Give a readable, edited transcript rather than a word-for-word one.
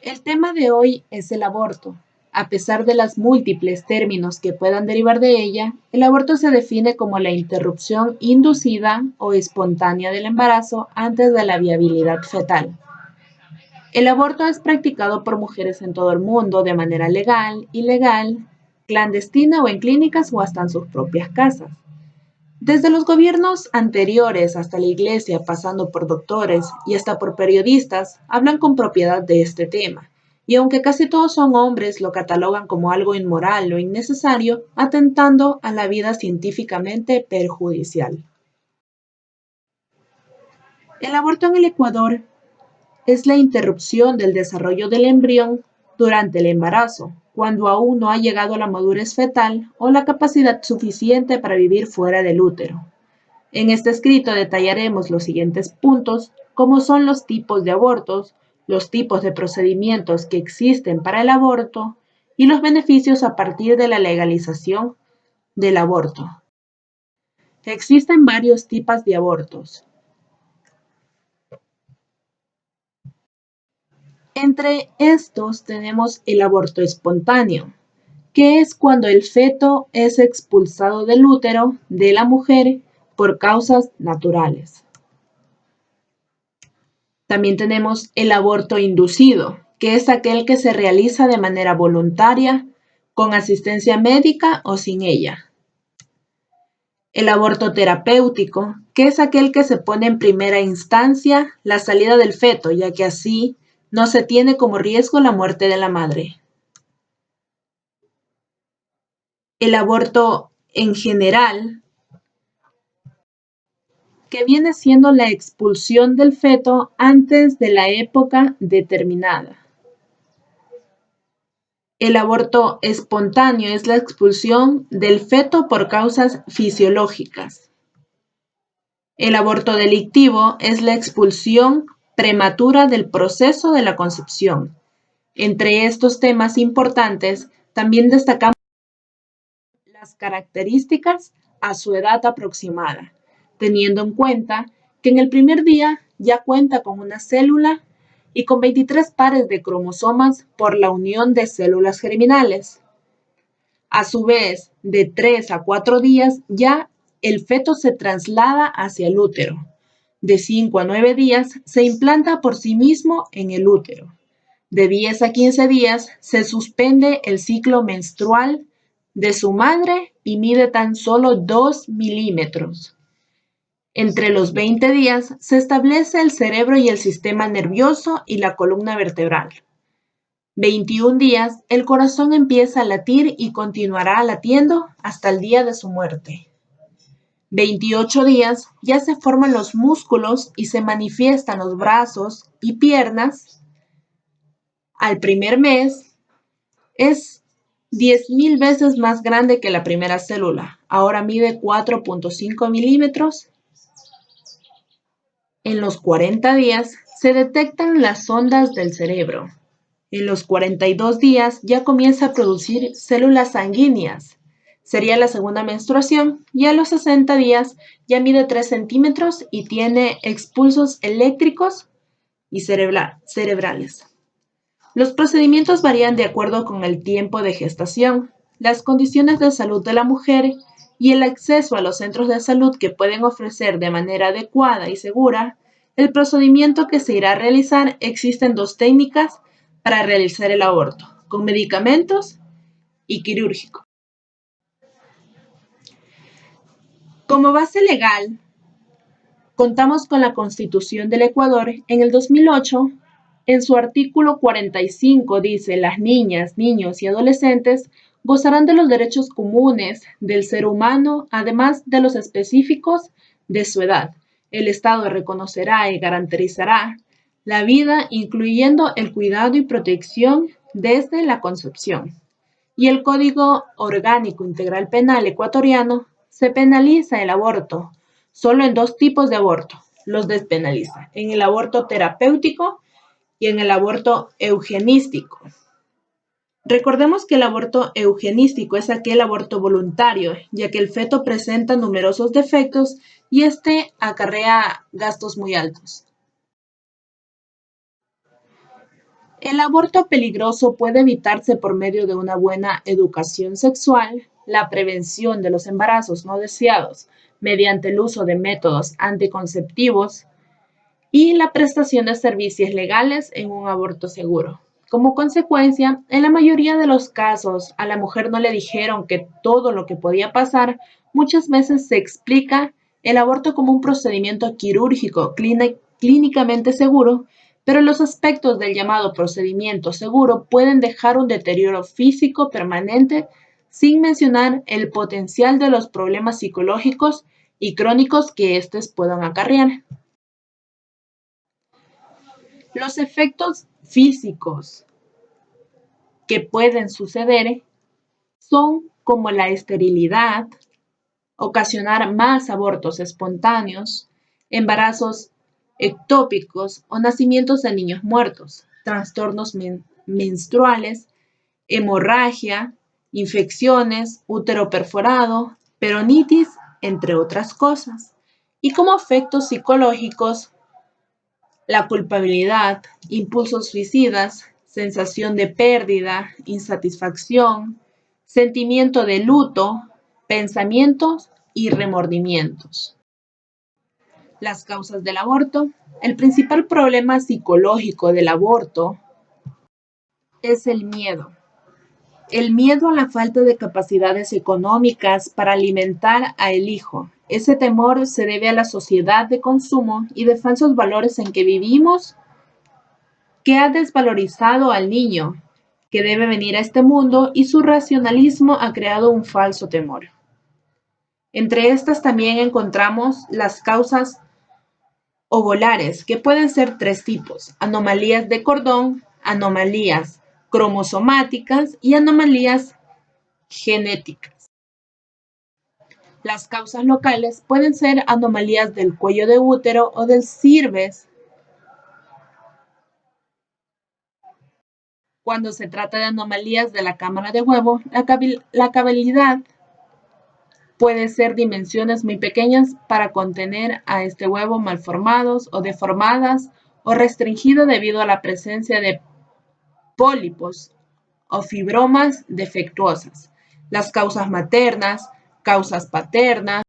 El tema de hoy es el aborto. A pesar de los múltiples términos que puedan derivar de ella, el aborto se define como la interrupción inducida o espontánea del embarazo antes de la viabilidad fetal. El aborto es practicado por mujeres en todo el mundo de manera legal, ilegal, clandestina o en clínicas o hasta en sus propias casas. Desde los gobiernos anteriores hasta la iglesia, pasando por doctores y hasta por periodistas, hablan con propiedad de este tema. Y aunque casi todos son hombres, lo catalogan como algo inmoral o innecesario, atentando a la vida científicamente perjudicial. El aborto en el Ecuador es la interrupción del desarrollo del embrión durante el embarazo, cuando aún no ha llegado a la madurez fetal o la capacidad suficiente para vivir fuera del útero. En este escrito detallaremos los siguientes puntos, como son los tipos de abortos, los tipos de procedimientos que existen para el aborto y los beneficios a partir de la legalización del aborto. Existen varios tipos de abortos. Entre estos tenemos el aborto espontáneo, que es cuando el feto es expulsado del útero de la mujer por causas naturales. También tenemos el aborto inducido, que es aquel que se realiza de manera voluntaria, con asistencia médica o sin ella. El aborto terapéutico, que es aquel que se pone en primera instancia la salida del feto, ya que así no se tiene como riesgo la muerte de la madre. El aborto en general, que viene siendo la expulsión del feto antes de la época determinada. El aborto espontáneo es la expulsión del feto por causas fisiológicas. El aborto delictivo es la expulsión prematura del proceso de la concepción. Entre estos temas importantes, también destacamos las características a su edad aproximada, teniendo en cuenta que en el primer día ya cuenta con una célula y con 23 pares de cromosomas por la unión de células germinales. A su vez, de 3 a 4 días ya el feto se traslada hacia el útero. De 5 a 9 días se implanta por sí mismo en el útero. De 10 a 15 días se suspende el ciclo menstrual de su madre y mide tan solo 2 milímetros. Entre los 20 días se establece el cerebro y el sistema nervioso y la columna vertebral. 21 días, el corazón empieza a latir y continuará latiendo hasta el día de su muerte. 28 días, ya se forman los músculos y se manifiestan los brazos y piernas. Al primer mes, es 10,000 veces más grande que la primera célula. Ahora mide 4.5 milímetros. En los 40 días se detectan las ondas del cerebro. En los 42 días ya comienza a producir células sanguíneas. Sería la segunda menstruación y a los 60 días ya mide 3 centímetros y tiene expulsos eléctricos y cerebrales. Los procedimientos varían de acuerdo con el tiempo de gestación, las condiciones de salud de la mujer y el acceso a los centros de salud que pueden ofrecer de manera adecuada y segura el procedimiento que se irá a realizar. Existen 2 técnicas para realizar el aborto, con medicamentos y quirúrgico. Como base legal, contamos con la Constitución del Ecuador. En el 2008, en su artículo 45 dice: las niñas, niños y adolescentes gozarán de los derechos comunes del ser humano, además de los específicos de su edad. El Estado reconocerá y garantizará la vida, incluyendo el cuidado y protección desde la concepción. Y el Código Orgánico Integral Penal ecuatoriano se penaliza el aborto solo en 2 tipos de aborto. Los despenaliza: en el aborto terapéutico y en el aborto eugenístico. Recordemos que el aborto eugenístico es aquel aborto voluntario, ya que el feto presenta numerosos defectos y este acarrea gastos muy altos. El aborto peligroso puede evitarse por medio de una buena educación sexual, la prevención de los embarazos no deseados mediante el uso de métodos anticonceptivos y la prestación de servicios legales en un aborto seguro. Como consecuencia, en la mayoría de los casos, a la mujer no le dijeron que todo lo que podía pasar. Muchas veces se explica el aborto como un procedimiento quirúrgico clínicamente seguro, pero los aspectos del llamado procedimiento seguro pueden dejar un deterioro físico permanente, sin mencionar el potencial de los problemas psicológicos y crónicos que estos puedan acarrear. Los efectos físicos que pueden suceder son como la esterilidad, ocasionar más abortos espontáneos, embarazos ectópicos o nacimientos de niños muertos, trastornos menstruales, hemorragia, infecciones, útero perforado, peronitis, entre otras cosas. Y como efectos psicológicos, la culpabilidad, impulsos suicidas, sensación de pérdida, insatisfacción, sentimiento de luto, pensamientos y remordimientos. Las causas del aborto. El principal problema psicológico del aborto es el miedo. El miedo a la falta de capacidades económicas para alimentar a el hijo. Ese temor se debe a la sociedad de consumo y de falsos valores en que vivimos, que ha desvalorizado al niño que debe venir a este mundo, y su racionalismo ha creado un falso temor. Entre estas también encontramos las causas ovulares, que pueden ser tres tipos: anomalías de cordón, anomalías cromosomáticas y anomalías genéticas. Las causas locales pueden ser anomalías del cuello de útero o del cervix. Cuando se trata de anomalías de la cámara de huevo, la cavidad puede ser dimensiones muy pequeñas para contener a este huevo, malformados o deformadas o restringido debido a la presencia de pólipos o fibromas defectuosas. Las causas maternas, causas paternas,